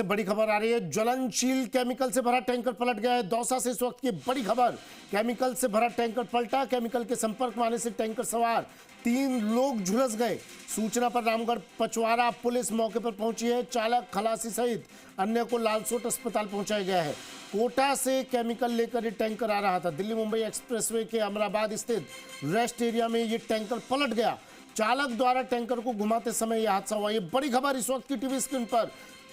बड़ी खबर आ रही है। ज्वलनशील केमिकल से भरा टैंकर पलट गया है। दौसा से इस वक्त की बड़ी खबर। केमिकल से भरा टैंकर पलटा। केमिकल के संपर्क में आने से टैंकर सवार 3 लोग झुलस गए। सूचना पर रामगढ़ पचवारा पुलिस मौके पर पहुंची है। चालक, खलासी सहित अन्य को लालसोट अस्पताल पहुंचाया गया है। कोटा से केमिकल लेकर ये टैंकर आ रहा था। दिल्ली मुंबई एक्सप्रेसवे के अमराबाद स्थित रेस्ट एरिया में ये टैंकर पलट गया। चालक द्वारा टैंकर को घुमाते समय यह हादसा हुआ। ये बड़ी खबर इस वक्त की टीवी स्क्रीन पर।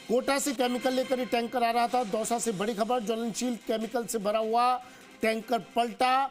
कोटा से केमिकल लेकर ये टैंकर आ रहा था। दौसा से बड़ी खबर। ज्वलनशील केमिकल से भरा हुआ टैंकर पलटा।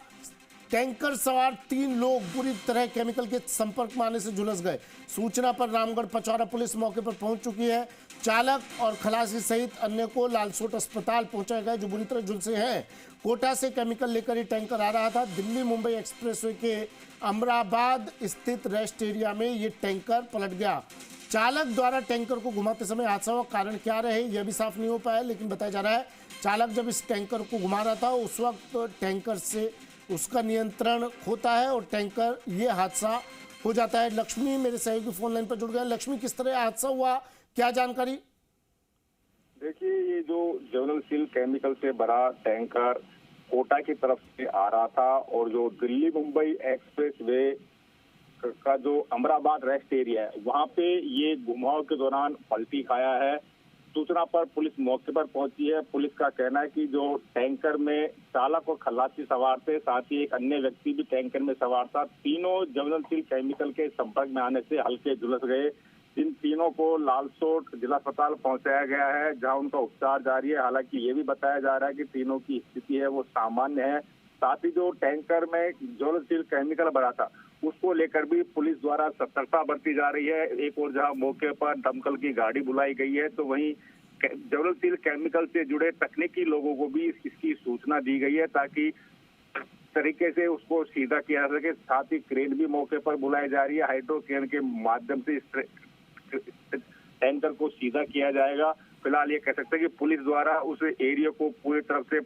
टैंकर सवार 3 लोग बुरी तरह केमिकल के संपर्क में आने से झुलस गए। सूचना पर रामगढ़ पचवारा पुलिस मौके पर पहुंच चुकी है। चालक और खलासी सहित अन्य को लालसोट अस्पताल पहुंचाया गया जो बुरी तरह झुलसे हैं। कोटा से केमिकल लेकर ये टैंकर आ रहा था। दिल्ली मुंबई एक्सप्रेसवे के अमराबाद स्थित रेस्ट एरिया में ये टैंकर पलट गया। चालक द्वारा टैंकर को घुमाते समय हादसा हुआ। कारण क्या रहे यह भी साफ नहीं हो पाया, लेकिन बताया जा रहा है चालक जब इस टैंकर को घुमा रहा था उस वक्त टैंकर से उसका नियंत्रण होता है और टैंकर ये हादसा हो जाता है। लक्ष्मी मेरे सहयोगी फोन लाइन पर जुड़ गए। लक्ष्मी, किस तरह हादसा हुआ, क्या जानकारी? देखिए, ये जो ज्वलनशील केमिकल से भरा टैंकर कोटा की तरफ से आ रहा था और जो दिल्ली मुंबई एक्सप्रेसवे का जो अमराबाद रेस्ट एरिया है वहां पे ये घुमाव के दौरान पलटी खाया है। सूचना पर पुलिस मौके पर पहुंची है। पुलिस का कहना है कि जो टैंकर में चालक और खलासी सवार थे, साथ ही एक अन्य व्यक्ति भी टैंकर में सवार था। तीनों ज्वलनशील केमिकल के संपर्क में आने से हल्के झुलस गए। इन तीनों को लालसोट जिला अस्पताल पहुंचाया गया है जहां उनका उपचार जारी है। हालांकि ये भी बताया जा रहा है कि तीनों की स्थिति है वो सामान्य है। साथ ही जो टैंकर में ज्वलनशील केमिकल भरा था उसको लेकर भी पुलिस द्वारा सतर्कता बरती जा रही है। एक और जहां मौके पर दमकल की गाड़ी बुलाई गई है तो वहीं ज्वलनशील केमिकल से जुड़े तकनीकी लोगों को भी इसकी सूचना दी गई है ताकि तरीके से उसको सीधा किया जा सके। साथ ही क्रेन भी मौके पर बुलाई जा रही है। हाइड्रो क्रेन के माध्यम से इस टैंकर को सीधा किया जाएगा। फिलहाल ये कह सकते हैं कि पुलिस द्वारा उस एरिया को पूरी तरफ से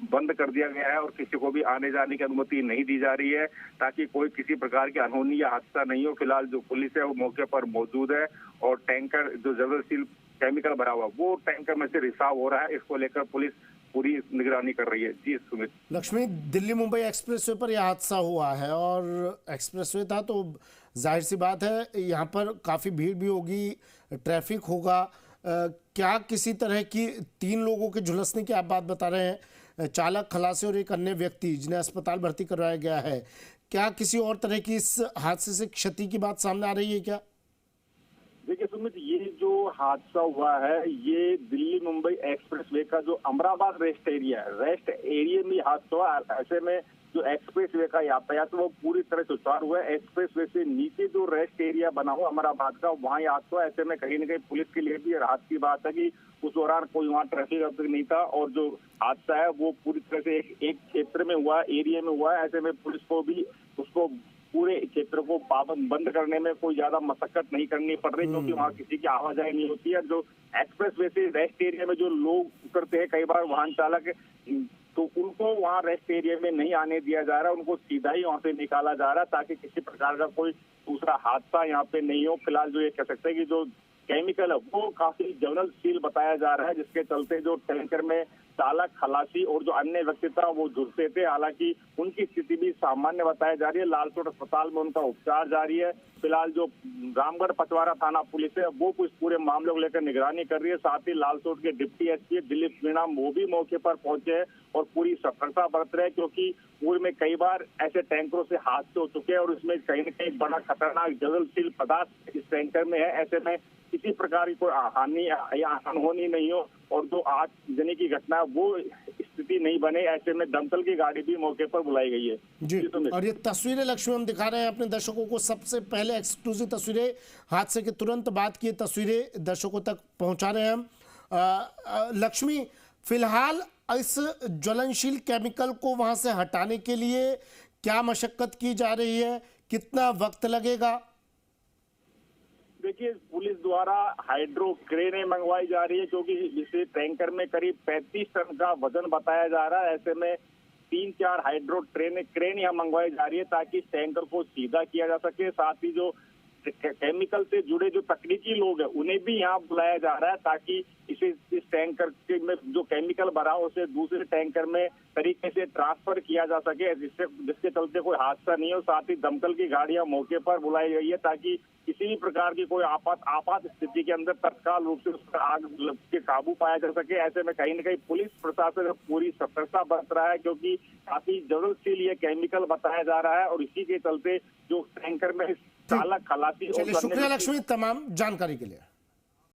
बंद कर दिया गया है और किसी को भी आने जाने की अनुमति नहीं दी जा रही है ताकि कोई किसी प्रकार की अनहोनी या हादसा नहीं हो। फिलहाल जो पुलिस है वो मौके पर मौजूद है और टैंकर जो ज्वलनशील केमिकल भरा हुआ वो टैंकर में से रिसाव हो रहा है। इसको लेकर पुलिस पूरी निगरानी कर रही है। जी सुमित। लक्ष्मी, दिल्ली मुंबई एक्सप्रेसवे पर यह हादसा हुआ है और एक्सप्रेसवे था तो जाहिर सी बात है यहाँ पर काफ़ी भीड़ भी होगी, ट्रैफिक होगा। क्या किसी तरह की 3 लोगों के झुलसने की आप बात बता रहे हैं, चालक, खलासी और एक अन्य व्यक्ति जिन्हें अस्पताल भर्ती करवाया गया है, क्या किसी और तरह की इस हादसे से क्षति की बात सामने आ रही है क्या? देखिए सुमित, ये जो हादसा हुआ है ये दिल्ली मुंबई एक्सप्रेसवे का जो अमराबाद रेस्ट एरिया है, रेस्ट एरिया में हादसा हुआ। ऐसे में जो एक्सप्रेसवे का यातायात तो वो पूरी तरह सुचारू हुआ है। एक्सप्रेसवे से नीचे जो रेस्ट एरिया बना हुआ अमराबाद का वहाँ ये हादसा हुआ। ऐसे में कहीं न कहीं पुलिस के लिए भी राहत की बात है कि उस दौरान कोई वहाँ ट्रैफिक नहीं था और जो हादसा है वो पूरी तरह से एक क्षेत्र में हुआ, एरिया में हुआ है। ऐसे में पुलिस को भी उसको पूरे क्षेत्र को बंद करने में कोई ज्यादा मशक्कत नहीं करनी पड़ रही क्योंकि वहाँ किसी की आवाजाही नहीं होती है। जो एक्सप्रेसवे से रेस्ट एरिया में जो लोग उतरते हैं, कई बार वाहन चालक, तो उनको वहाँ रेस्ट एरिया में नहीं आने दिया जा रहा, उनको सीधा ही वहाँ से निकाला जा रहा ताकि किसी प्रकार का कोई दूसरा हादसा यहाँ पे नहीं हो। फिलहाल जो ये कह सकते हैं कि जो केमिकल है वो काफी ज्वलनशील बताया जा रहा है जिसके चलते जो टैंकर में चालक, खलासी और जो अन्य व्यक्ति था वो झुलसे थे। हालांकि उनकी स्थिति भी सामान्य बताई जा रही है। लालसोट अस्पताल में उनका उपचार जारी है। फिलहाल जो रामगढ़ पचवारा थाना पुलिस है वो कुछ पूरे मामले को लेकर निगरानी कर रही है। साथ ही लालसोट के डिप्टी एसपी दिलीप मीणा वो भी मौके पर पहुंचे हैं और पूरी सतर्कता बरत रहे हैं क्योंकि पूर्व में कई बार ऐसे टैंकरों से हादसे हो चुके हैं और इसमें कहीं न कहीं बड़ा खतरनाक ज्वलनशील पदार्थ इस टैंकर में है। ऐसे में किसी प्रकार की कोई हानि या अनहोनी नहीं हो और जो आज जने की घटना है वो स्थिति नहीं बने। ऐसे में दमकल की गाड़ी भी मौके पर बुलाई गई है। जी और ये तस्वीरें लक्ष्मी हम दिखा रहे हैं अपने दर्शकों को, सबसे पहले एक्सक्लूसिव तस्वीरें, हादसे के तुरंत बाद की तस्वीरें दर्शकों तक पहुंचा रहे हैं हम। लक्ष्मी, फिलहाल इस ज्वलनशील केमिकल को वहां से हटाने के लिए क्या मशक्कत की जा रही है, कितना वक्त लगेगा? देखिए, पुलिस द्वारा हाइड्रो क्रेनें मंगवाई जा रही है क्योंकि इस टैंकर में करीब 35 टन का वजन बताया जा रहा है। ऐसे में 3-4 हाइड्रो क्रेन यहाँ मंगवाई जा रही है ताकि इस टैंकर को सीधा किया जा सके। साथ ही जो केमिकल से जुड़े जो तकनीकी लोग हैं उन्हें भी यहाँ बुलाया जा रहा है, ताकि इस टैंकर के में जो केमिकल भरा हो उसे दूसरे टैंकर में तरीके से ट्रांसफर किया जा सके, जिसके चलते कोई हादसा नहीं हो। साथ ही दमकल की गाड़ियां मौके पर बुलाई गई है, ताकि किसी भी प्रकार की कोई आपात स्थिति के अंदर तत्काल रूप से उस पर आग के काबू पाया जा सके। ऐसे में कहीं न कहीं पुलिस प्रशासन पूरी सतर्कता बरत रहा है, क्योंकि काफी जरूरतशील ये केमिकल बताया जा रहा है और इसी के चलते जो टैंकर में चालक, खलासी चलिए, शुक्रिया लक्ष्मी तमाम जानकारी के लिए।